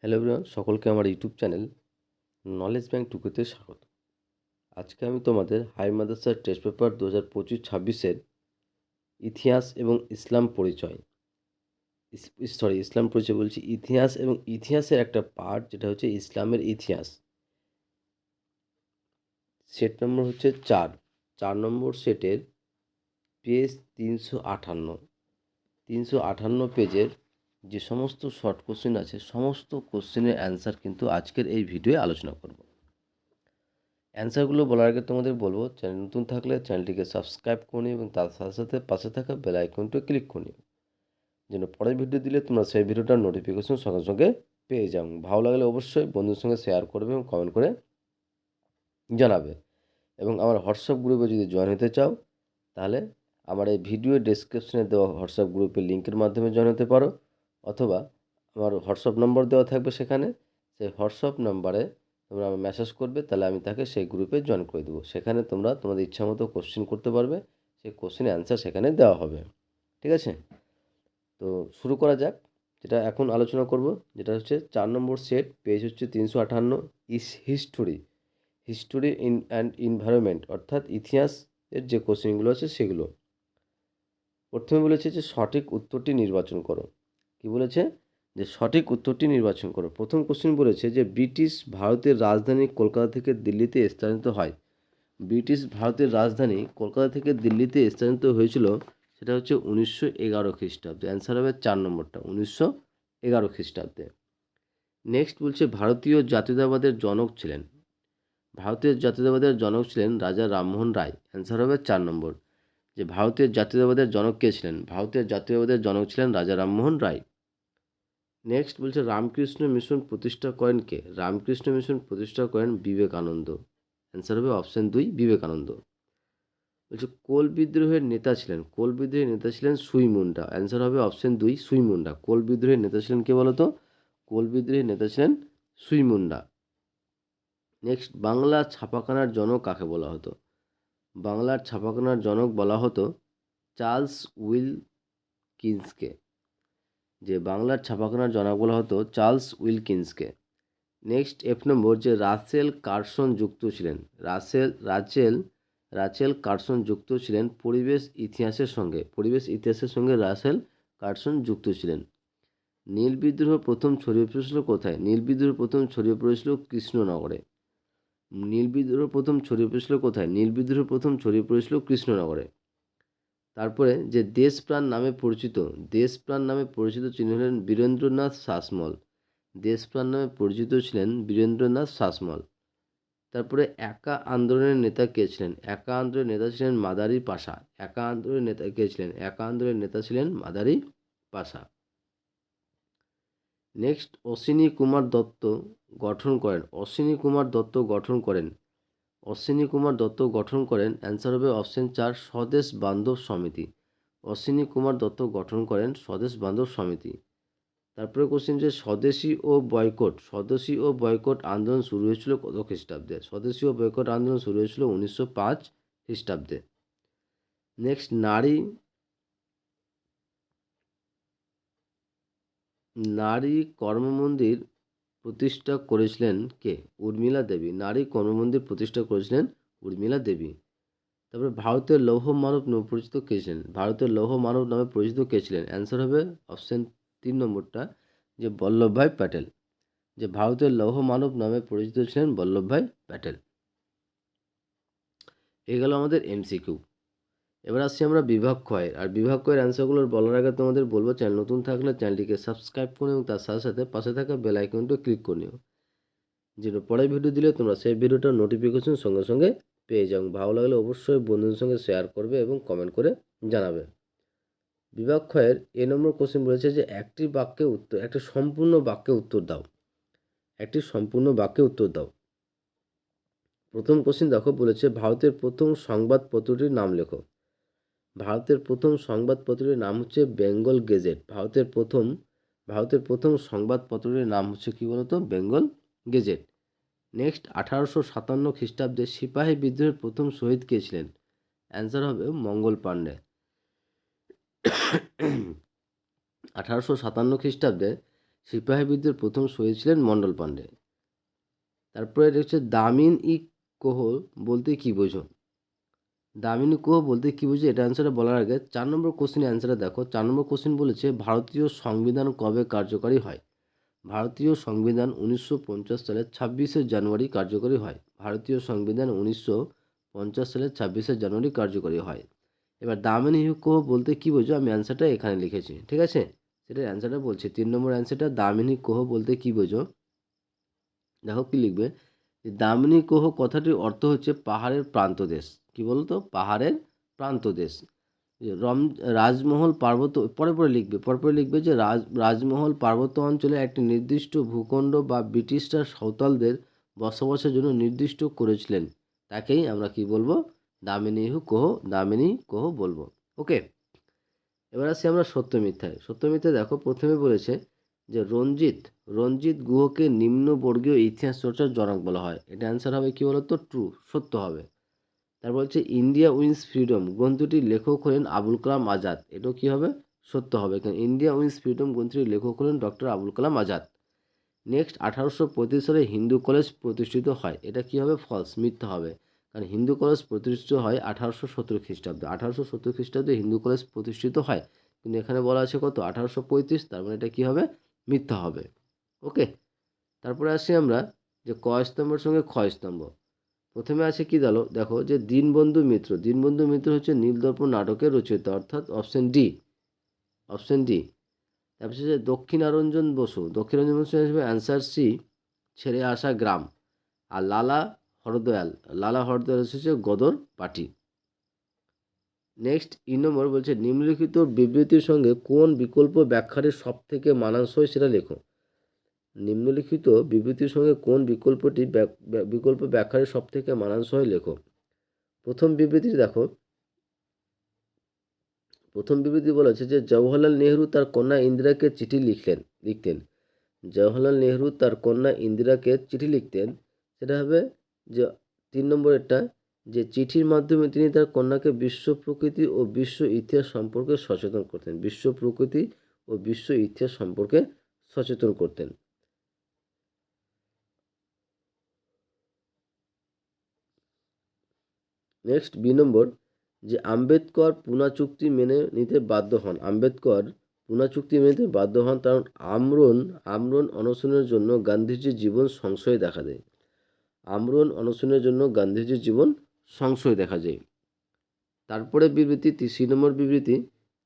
Hello everyone, সকলকে আমার YouTube channel knowledge bank টুকুতে স্বাগত। আজকে আমি তোমাদের হাই মাদ্রাসার টেস্ট পেপার 2025-26-এর ইতিহাস এবং ইসলাম পরিচয় ইসলাম পরিচয় বলছি, ইতিহাস এবং ইতিহাসের একটা পার্ট যেটা হচ্ছে ইসলামের ইতিহাস। সেট নম্বর হচ্ছে 4 নম্বর সেটের পেজ 358 পেজের যে সমস্ত শর্ট কোশ্চেন আছে, সমস্ত কোশ্চেনের অ্যান্সার কিন্তু আজকের এই ভিডিওয়ে আলোচনা করব। অ্যান্সারগুলো বলার আগে তোমাদের বলবো, চ্যানেল নতুন থাকলে চ্যানেলটিকে সাবস্ক্রাইব করে নিও এবং তার সাথে সাথে পাশে থাকা বেল আইকনটি ক্লিক করে নিও, যেন পরের ভিডিও দিলে তোমরা সেই ভিডিওটার নোটিফিকেশন সঙ্গে সঙ্গে পেয়ে যাও। ভালো লাগলে অবশ্যই বন্ধুদের সঙ্গে শেয়ার করবে এবং কমেন্ট করে জানাবে। এবং আমার হোয়াটসঅ্যাপ গ্রুপে যদি জয়েন হতে চাও, তাহলে আমার এই ভিডিও ডেসক্রিপশনে দেওয়া হোয়াটসঅ্যাপ গ্রুপের লিঙ্কের মাধ্যমে জয়েন হতে পারো, অথবা আমার হোয়াটসঅ্যাপ নম্বর দেওয়া থাকবে সেখানে। সেই হোয়াটসঅ্যাপ নাম্বারে তোমরা আমায় মেসেজ করবে, তাহলে আমি তাকে সেই গ্রুপে জয়েন করে দেবো। সেখানে তোমরা তোমাদের ইচ্ছা মতো কোশ্চেন করতে পারবে, সেই কোশ্চেনের অ্যান্সার সেখানে দেওয়া হবে। ঠিক আছে? তো শুরু করা যাক। যেটা এখন আলোচনা করব, যেটা হচ্ছে 4 নম্বর সেট, পেজ হচ্ছে 358, হিস্টোরি অ্যান্ড এনভায়রনমেন্ট, অর্থাৎ ইতিহাসের যে কোশ্চেনগুলো আছে সেগুলো। প্রথমে বলেছে যে সঠিক উত্তরটি নির্বাচন করো। কি বলেছে? যে সঠিক উত্তরটি নির্বাচন করো। প্রথম কোশ্চেন বলেছে যে ব্রিটিশ ভারতের রাজধানী কলকাতা থেকে দিল্লিতে স্থানান্তরিত হয়। ব্রিটিশ ভারতের রাজধানী কলকাতা থেকে দিল্লিতে স্থানান্তরিত হয়েছিল, সেটা হচ্ছে 1911 খ্রিস্টাব্দে। অ্যান্সার হবে 4 নম্বরটা, 1911 খ্রিস্টাব্দে। নেক্সট বলছে ভারতীয় জাতীয়তাবাদের জনক ছিলেন। ভারতীয় জাতীয়তাবাদের জনক ছিলেন রাজা রামমোহন রায়। অ্যান্সার হবে 4 নম্বর, যে ভারতীয় জাতীয়তাবাদের জনক কে ছিলেন? ভারতীয় জাতীয়তাবাদের জনক ছিলেন রাজা রামমোহন রায়। নেক্সট বলছে রামকৃষ্ণ মিশন প্রতিষ্ঠা করেন কে? রামকৃষ্ণ মিশন প্রতিষ্ঠা করেন বিবেকানন্দ। অ্যান্সার হবে অপশন 2, বিবেকানন্দ। বলছে কোল বিদ্রোহের নেতা ছিলেন। কোল বিদ্রোহের নেতা ছিলেন সুই মুন্ডা। অ্যান্সার হবে অপশন 2, সুই মুন্ডা। কোল বিদ্রোহের নেতা ছিলেন কে বলতো? কোল বিদ্রোহের নেতা ছিলেন সুই মুন্ডা। নেক্সট বাংলা ছাপাখানার জনক কাকে বলা হতো? বাংলার ছাপাখানার জনক বলা হতো চার্লস উইলকিন্সকে। যে বাংলার ছাপাখানার জনক বলা হতো চার্লস উইলকিন্সকে। নেক্সট এফ নম্বর, যে রাসেল কার্সন যুক্ত ছিলেন। রাচেল কার্সন যুক্ত ছিলেন পরিবেশ ইতিহাসের সঙ্গে। পরিবেশ ইতিহাসের সঙ্গে রাসেল কার্সন যুক্ত ছিলেন। নীল বিদ্রোহ প্রথম ছড়িয়ে পড়েছিল কোথায়? নীল বিদ্রোহ প্রথম ছড়িয়ে পড়েছিল কৃষ্ণনগরে। নীল বিদ্রোহ প্রথম ছড়িয়ে পড়েছিল কোথায়? নীল বিদ্রোহ প্রথম ছড়িয়ে পড়েছিল কৃষ্ণনগরে। তারপরে যে দেশপ্রাণ নামে পরিচিত তিনি হলেন বীরেন্দ্রনাথ শাসমল। দেশপ্রাণ নামে পরিচিত ছিলেন বীরেন্দ্রনাথ শাসমল। তারপরে একা আন্দোলনের নেতা কে ছিলেন? একা আন্দোলনের নেতা ছিলেন মাদারি পাশা। একা আন্দোলনের নেতা কে ছিলেন? একা আন্দোলনের নেতা ছিলেন মাদারি পাশা। নেক্সট অশ্বিনী কুমার দত্ত গঠন করেন। অশ্বিনী কুমার দত্ত গঠন করেন অ্যান্সার হবে অপশন 4, স্বদেশ বান্ধব সমিতি। অশ্বিনী কুমার দত্ত গঠন করেন স্বদেশ বান্ধব সমিতি। তারপরে কোশ্চেন, যে স্বদেশী ও বয়কট আন্দোলন শুরু হয়েছিল কত খ্রিস্টাব্দে? স্বদেশী ও বয়কট আন্দোলন শুরু হয়েছিল 1905 খ্রিস্টাব্দে। নেক্সট নারী কর্মমন্দির প্রতিষ্ঠা করেছিলেন কে? উর্মিলা দেবী। নারী কর্মমন্দির প্রতিষ্ঠা করেছিলেন উর্মিলা দেবী। তারপরে ভারতের লৌহ মানব নামে পরিচিত কে ছিলেন? ভারতের লৌহ মানব নামে পরিচিত কে ছিলেন? অ্যান্সার হবে অপশন 3 নম্বরটা, যে বল্লভভাই প্যাটেল। যে ভারতের লৌহ মানব নামে পরিচিত ছিলেন বল্লভভাই প্যাটেল। এই গেল আমাদের এমসিকিউ। এবার আসছি আমরা বিভাগ ক্ষয়ের। আর বিভাগ ক্ষয়ের অ্যান্সারগুলোর বলার আগে তোমাদের বলবো, চ্যানেল নতুন থাকলে চ্যানেলটিকে সাবস্ক্রাইব করে এবং তার সাথে সাথে পাশে থাকা বেল আইকনটা ক্লিক করে নিও, যেন পরের ভিডিও দিলে তোমরা সেই ভিডিওটার নোটিফিকেশন সঙ্গে সঙ্গে পেয়ে যাও। ভালো লাগলে অবশ্যই বন্ধুদের সঙ্গে শেয়ার করবে এবং কমেন্ট করে জানাবে। বিভাগ ক্ষয়ের এ নম্বর কোশ্চেন বলেছে যে একটি সম্পূর্ণ বাক্যে উত্তর দাও। একটি সম্পূর্ণ বাক্যে উত্তর দাও। প্রথম কোশ্চেন দেখো, বলেছে ভারতের প্রথম সংবাদপত্রটির নাম লেখো। ভারতের প্রথম সংবাদপত্রটির নাম হচ্ছে বেঙ্গল গেজেট। ভারতের প্রথম সংবাদপত্রটির নাম হচ্ছে কি বলতো? বেঙ্গল গেজেট। নেক্সট 1857 খ্রিস্টাব্দে সিপাহী বিদ্রোহের প্রথম শহীদ কে ছিলেন? অ্যান্সার হবে মঙ্গল পাণ্ডে। 1857 খ্রিস্টাব্দে সিপাহী বিদ্রোহের প্রথম শহীদ ছিলেন মণ্ডল পাণ্ডে। তারপরে এটা হচ্ছে দামিনী কোহ বলতে কী বোঝো? দামিনী কোহ বলতে কী বোঝো এটা অ্যান্সারটা বলার আগে 4 নম্বর কোশ্চেনের অ্যান্সারটা দেখো। 4 নম্বর কোশ্চেন বলেছে ভারতীয় সংবিধান কবে কার্যকরী হয়? ভারতীয় সংবিধান 1950 সালের 26শে জানুয়ারি কার্যকরী হয়। ভারতীয় সংবিধান 1950 সালের 26শে জানুয়ারি কার্যকরী হয়। এবার দামিনী কোহ বলতে কী বোঝো? আমি অ্যান্সারটা এখানে লিখেছি, ঠিক আছে? সেটার অ্যান্সারটা বলছি। 3 নম্বর অ্যান্সারটা দামিনী কোহ বলতে কী বোঝো? দেখো কী লিখবে, যে দামিনী কোহ কথাটির অর্থ হচ্ছে পাহাড়ের প্রান্তদেশ। কী বলতো? পাহাড়ের প্রান্তদেশ। যে রাজমহল পার্বত্য পরে লিখবে, পরে লিখবে যে রাজমহল পার্বত্য অঞ্চলে একটি নির্দিষ্ট ভূখণ্ড বা ব্রিটিশরা সাঁওতালদের বসবাসের জন্য নির্দিষ্ট করেছিলেন, তাকেই আমরা কি বলবো? দামিনী কোহ বলবো। ওকে, এবার আসি আমরা সত্য মিথ্যায়। সত্য মিথ্যা দেখো, প্রথমে বলেছে যে রঞ্জিত গুহকে নিম্নবর্গীয় ইতিহাস চর্চার জনক বলা হয়। এটা অ্যান্সার হবে কি বলতো? ট্রু, সত্য হবে। তারপর হচ্ছে ইন্ডিয়া উইন্স ফ্রিডম গ্রন্থটির লেখক হলেন আবুল কালাম আজাদ। এটাও কী হবে? সত্য হবে, কারণ ইন্ডিয়া উইন্স ফ্রিডম গ্রন্থটির লেখক হলেন ডক্টর আবুল কালাম আজাদ। নেক্সট, 1835 সালে হিন্দু কলেজ প্রতিষ্ঠিত হয়। এটা কী হবে? ফলস, মিথ্যা হবে, কারণ হিন্দু কলেজ প্রতিষ্ঠিত হয় 1870 খ্রিস্টাব্দে। 1870 খ্রিস্টাব্দে হিন্দু কলেজ প্রতিষ্ঠিত হয়, কিন্তু এখানে বলা আছে কত? 1835, তার মানে এটা কী হবে? মিথ্যা হবে। ওকে, তারপরে আসি আমরা যে ক স্তম্ভের সঙ্গে খ স্তম্ভ। প্রথমে আছে কি দেখো যে দীনবন্ধু মিত্র হচ্ছে নীলদর্পণ নাটকের রচয়িতা, অর্থাৎ অপশন ডি। তারপর হচ্ছে দক্ষিণারঞ্জন বসু হিসেবে অ্যান্সার সি, ছেড়ে আসা গ্রাম। আর লালা হরদয়াল হচ্ছে গদর পার্টি। নেক্সট নম্বর বলছে নিম্নলিখিত বিবৃতির সঙ্গে কোন বিকল্প ব্যাখ্যাটি সব থেকে মানানসই সেটা লেখো। নিম্নলিখিত বিবৃতির সঙ্গে কোন বিকল্প ব্যাখ্যাটি সব থেকে মানানসই লেখো। প্রথম বিবৃতি বলেছে যে জওহরলাল নেহরু তার কন্যা ইন্দিরাকে চিঠি লিখতেন। জওহরলাল নেহরু তার কন্যা ইন্দিরাকে চিঠি লিখতেন, সেটা হবে যে 3 নম্বরেরটা, যে চিঠির মাধ্যমে তিনি তার কন্যাকে বিশ্ব প্রকৃতি ও বিশ্ব ইতিহাস সম্পর্কে সচেতন করতেন। বিশ্ব প্রকৃতি ও বিশ্ব ইতিহাস সম্পর্কে সচেতন করতেন। নেক্সট বি নম্বর, যে আম্বেদকর পুনা চুক্তি মেনে নিতে বাধ্য হন। কারণ আমরণ অনশনের জন্য গান্ধীজির জীবন সংশয়ে দেখা দেয়। তারপরে বিবৃতি, 3 নম্বর বিবৃতি,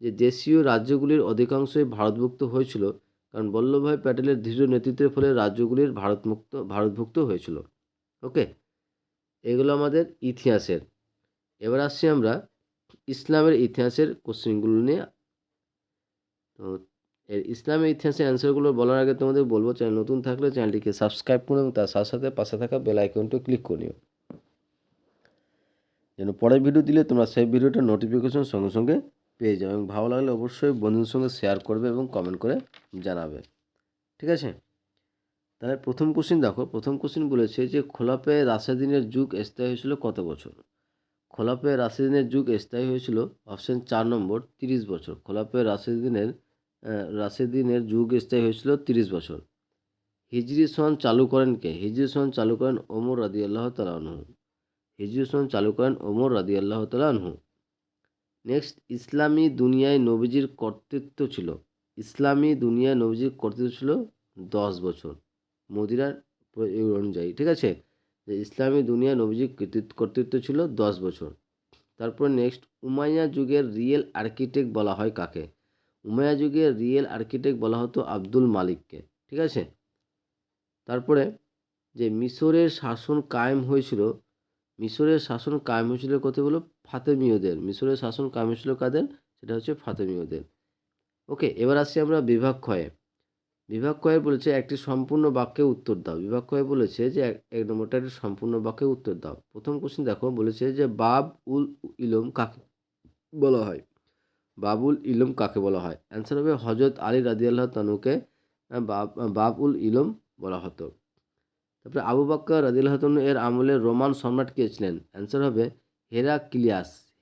যে দেশীয় রাজ্যগুলির অধিকাংশই ভারতভুক্ত হয়েছিল, কারণ বল্লভভাই প্যাটেলের দৃঢ় নেতৃত্বের ফলে রাজ্যগুলির ভারতভুক্ত হয়েছিল। ওকে, এগুলো আমাদের ইতিহাসের। এবার আসছি আমরা ইসলামের ইতিহাসের কোশ্চেনগুলো নিয়ে। তো ইসলামের ইতিহাসের অ্যান্সারগুলো বলার আগে তোমাদের বলবো, চ্যানেল নতুন থাকলে চ্যানেলটিকে সাবস্ক্রাইব করুন এবং তার সাথে সাথে পাশে থাকা বেল আইকনটি ক্লিক করে নিও, যেন পরের ভিডিও দিলে তোমরা সেই ভিডিওটার নোটিফিকেশন সঙ্গে সঙ্গে পেয়ে যাও। এবং ভালো লাগলে অবশ্যই বন্ধুদের সঙ্গে শেয়ার করবে এবং কমেন্ট করে জানাবে, ঠিক আছে? তাহলে প্রথম কোশ্চেন দেখো। প্রথম কোশ্চেন বলেছে যে খোলাপে রাশেদিনের যুগ স্থায়ী হয়েছিল কত বছর? খোলাপে রাশেদিনের যুগ স্থায়ী হয়েছিল অপশন 4 নম্বর 30 বছর। খোলাপে রাশেদিনের যুগ স্থায়ী হয়েছিল 30 বছর। হিজরি সন চালু করেন কে? হিজরি সন চালু করেন ওমর রাদিয়াল্লাহু তাআলা আনহু। নেক্সট, ইসলামী দুনিয়ায় নবীজির কর্তৃত্ব ছিল 10 বছর মদিনার অনুযায়ী, ঠিক আছে? যে ইসলামী দুনিয়ায় নবীজির কর্তৃত্ব ছিল 10 বছর। তারপর নেক্সট, উমাইয়া যুগের রিয়েল আর্কিটেক্ট বলা হয় কাকে? উমাইয়া যুগের রিয়েল আর্কিটেক্ট বলা হতো আব্দুল মালিককে, ঠিক আছে? তারপরে যে মিশরের শাসন কায়েম হয়েছিল কত বলো? ফাতেমীয়দের। মিশরের শাসন কায়েম হয়েছিল কাদের? সেটা হচ্ছে ফাতেমীয়দের। ওকে, এবার আসছি আমরা বিভাগ ক্ষয়ে। বলেছে একটি সম্পূর্ণ বাক্যে উত্তর দাও। বিভাগ ক্ষয়ে বলেছে যে এক নম্বরটা একটি সম্পূর্ণ বাক্যে উত্তর দাও। প্রথম কোশ্চেন দেখো, বলেছে যে বাব-উল ইলম কাকে বলা হয়? অ্যান্সার হবে হযরত আলী রাদিয়াল্লাহু তাআলাকে বাব-উল ইলম বলা হতো। তারপরে আবু বকর রাদিয়াল্লাহু তাআলা এর আমলে রোমান সম্রাট কে ছিলেন? অ্যান্সার হবে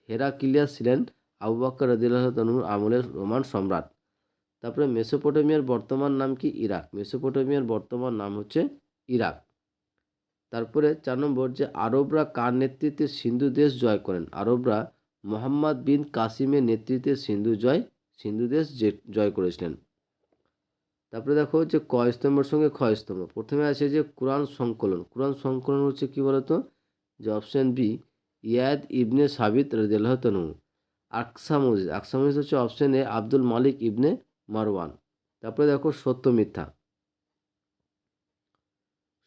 হেরাক্লিয়াস ছিলেন আবু বকর রাদিয়াল্লাহু তাআলার আমলের রোমান সম্রাট। তারপরে মেসোপটেমিয়ার বর্তমান নাম কি? ইরাক। মেসোপটেমিয়ার বর্তমান নাম হচ্ছে ইরাক। তারপরে 4 নম্বর যে আরবরা কার নেতৃত্বে সিন্ধু দেশ জয় করেন? আরবরা মোহাম্মদ বিন কাসিমের নেতৃত্বে সিন্ধু দেশ জয় করেছিলেন। তারপরে দেখো যে ক স্তম্ভের সঙ্গে খ স্তম্ভ। প্রথমে আছে যে কুরআন সংকলন। কুরআন সংকলন হচ্ছে কি বলতো? যে অপশন বি ইয়াদ ইবনে সাবিত রাদিয়াল্লাহু তাআলা। আকসা মসজিদ। আকসা মসজিদ হচ্ছে অপশন এ আব্দুল মালিক ইবনে মারওয়ান। তারপরে দেখো সত্য মিথ্যা।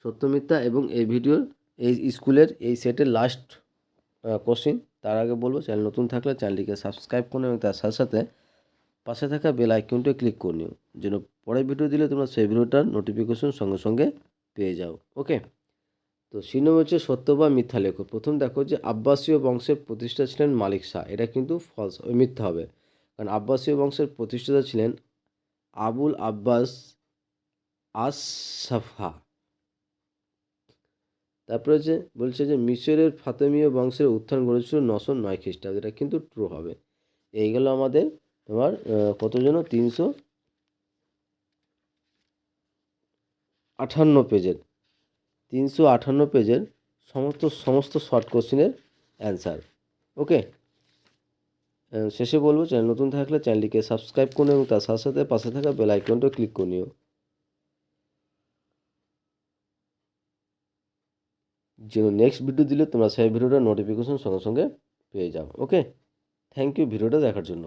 সত্য মিথ্যা এবং এই ভিডিওর এই স্কুলের এই সেটের লাস্ট কোশ্চিন। তার আগে বলবো চ্যানেল নতুন থাকলে চ্যানেলটিকে সাবস্ক্রাইব করুন এবং তার সাথে সাথে পাশে থাকা বেল আইকনটি ক্লিক করে নিও, যেন পরের ভিডিও দিলে তোমরা সেই ভিডিওটার নোটিফিকেশন সঙ্গে সঙ্গে পেয়ে যাও। ওকে, তো সিনোম হচ্ছে সত্য বা মিথ্যা লেখো। প্রথম দেখো যে আব্বাসীয় বংশের প্রতিষ্ঠা ছিলেন মালিক শাহ। এটা কিন্তু ফলস, মিথ্যা হবে, কারণ আব্বাসীয় বংশের প্রতিষ্ঠাতা ছিলেন আবুল আব্বাস আস সাফা। তারপরে যে বলছে যে মিশরের ফাতেমীয় বংশের উত্থান ঘটেছিল 909 খ্রিস্টাব্দে। এটা কিন্তু ট্রু হবে। এই গেল আমাদের তোমার কত যেন 358 পেজের সমস্ত শর্ট কোশ্চেনের অ্যান্সার। ওকে, শেষে বলবো চ্যানেল নতুন থাকলে চ্যানেলটিকে সাবস্ক্রাইব করুন এবং তার সাথে সাথে পাশে থাকা বেল আইকনটা ক্লিক করে নিও, যেন নেক্সট ভিডিও দিলে তোমরা সেই ভিডিওটার নোটিফিকেশন সঙ্গে সঙ্গে পেয়ে যাও। ওকে, থ্যাংক ইউ ভিডিওটা দেখার জন্য।